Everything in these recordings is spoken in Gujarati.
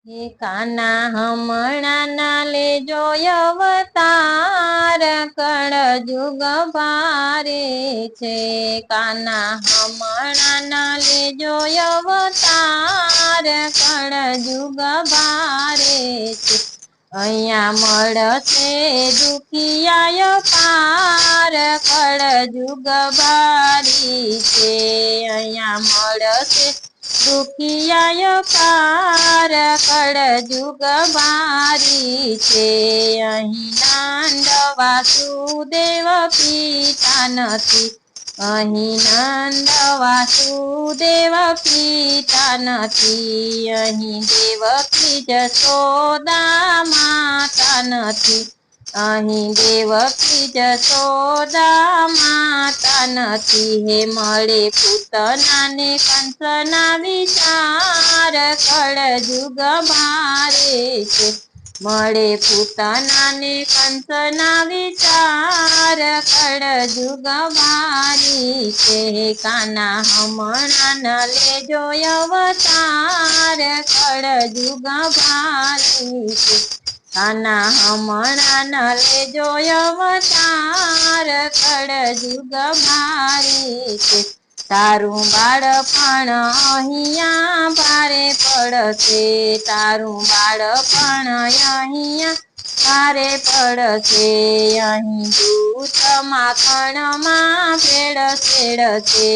હે કાના હમણાં ના લેજો અવતાર, કળજુગ ભારે છે. કાના હમણાં ના લેજો અવતાર, કળજુગ ભારે છે. અહીંયા મળશે દુખિયાય પાર, કળજુગ ભારી છે. અહીંયા મળશે દુખિયાય પાર, કળજુગ ભારી છે. અહીં નંદ વાસુદેવ પિતા નથી, અહીં નંદ વાસુદેવ પિતા નથી. અહીં દેવકી જશોદા માતા નથી, અહીં દેવકી જશોદા માતા નથી. હે મળે પૂતનાને કંસના વિચાર, કળજુગ ભારે છે. મળે પૂતનાને કંસના વિચાર, કળજુગ ભારી છે. કાના હમણાં ન લેજો અવતાર, કળજુગ ભારી છે. કાના હમણાં ન લેજો અવતાર, કળજુગ ભારી છે. તારું બાળપણ અહીંયા ભારે પડશે, તારું બાળપણ અહીંયા ભારે પડશે. અહીં દૂધ માખણમાં ભેળસેળ છે,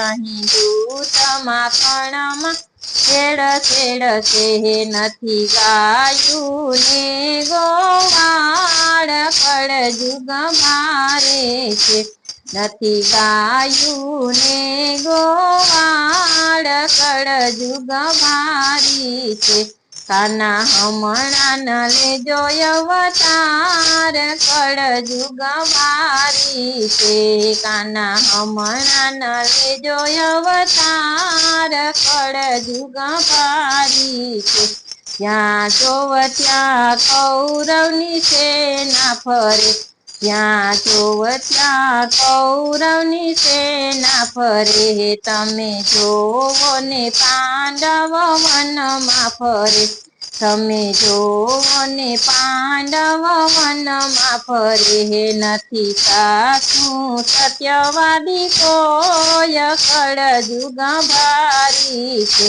અહીં દૂધ માખણમાં ભેળસેળ છે. નથી ગાયું ને ગોવાળ, કળજુગ ભારે છે. નથી ગાયું ને ગોવાળ, કળજુગ ભારી છે. કાના હમણાં ન લેજો અવતાર, કળજુગ ભારી છે. કાના હમણાં ન લેજો અવતાર, કળજુગ ભારી છે. જ્યાં જોવ ત્યાં કૌરવની સેના ફરે, જ્યાં જોવ ત્યાં કૌરવની સેના ફરે. તમે જોવો ને પાંડવ વનમાં ફરે, તમે જોવો ને પાંડવ વનમાં ફરે. નથી સાચું સત્યવાદી કોઈ, કળજુગ ભારી છે.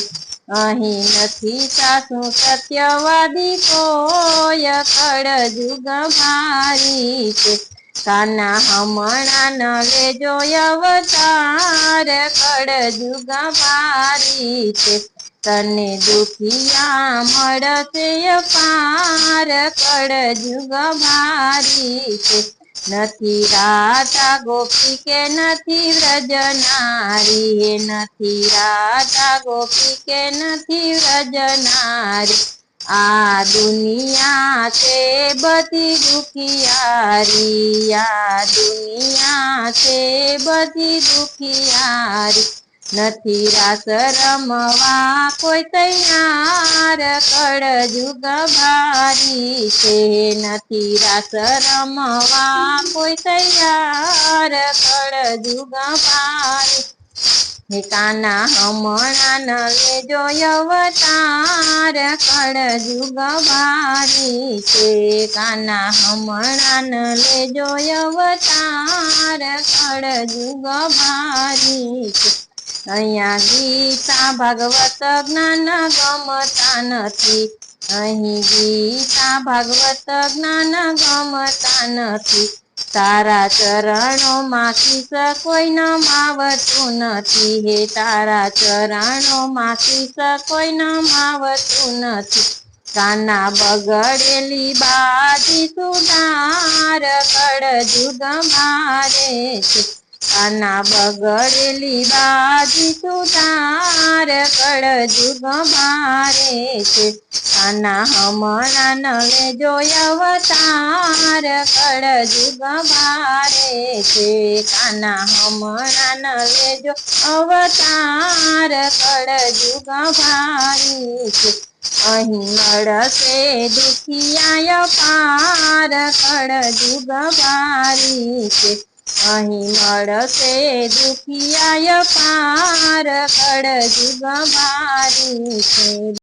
અહીં નથી સાસુ સત્યવાદી કોઈ, કળજુગ ભારી છે. કાના હમણાં ન લેજો અવતાર, કળજુગ ભારી છે. તને દુખિયા મળશે પાર, કળજુગ ભારી છે. નથી રાધા ગોપી કે નથી વ્રજ નારી, નથી રાધા ગોપી કે નથી વ્રજ નારી. આ દુનિયા છે બધી દુખિયારી, આ દુનિયા છે બધી દુખિયારી. નથી રાસ રમવા કોઈ તૈયાર, કળજુગ ભારી છે. નથી રાસ રમવા કોઈ તૈયાર, કળજુગ ભારી. હે કાના હમણાં ન લેજો અવતાર, કળજુગ ભારી છે. કાના હમણાં ન લેજો અવતાર, કળજુગ ભારી છે. અહીંયા ગીતા ભાગવત જ્ઞાન ગમતા નથી, અહીં ગીતા ભાગવત જ્ઞાન ગમતા નથી. તારા ચરણોમાં શીશ કોઈ નમાવતું નથી, હે તારા ચરણોમાં શીશ કોઈ નમાવતું નથી. કાના બગડેલી બાજી સુધાર, કળજુગ ભારે છે. કાના બગડેલી બાજી સુધાર, કળજુગ ભારે છે. કાના હમણાં ન લેજો અવતાર, કળજુગ ભારે છે. કાના હમણાં ન લેજો અવતાર, કળજુગ ભારી છે. અહીં મળશે દુખિયાય પાર, કળજુગ ભારી છે. અહીં મળશે દુખિયાય પાર, કળજુગ ભારી છે.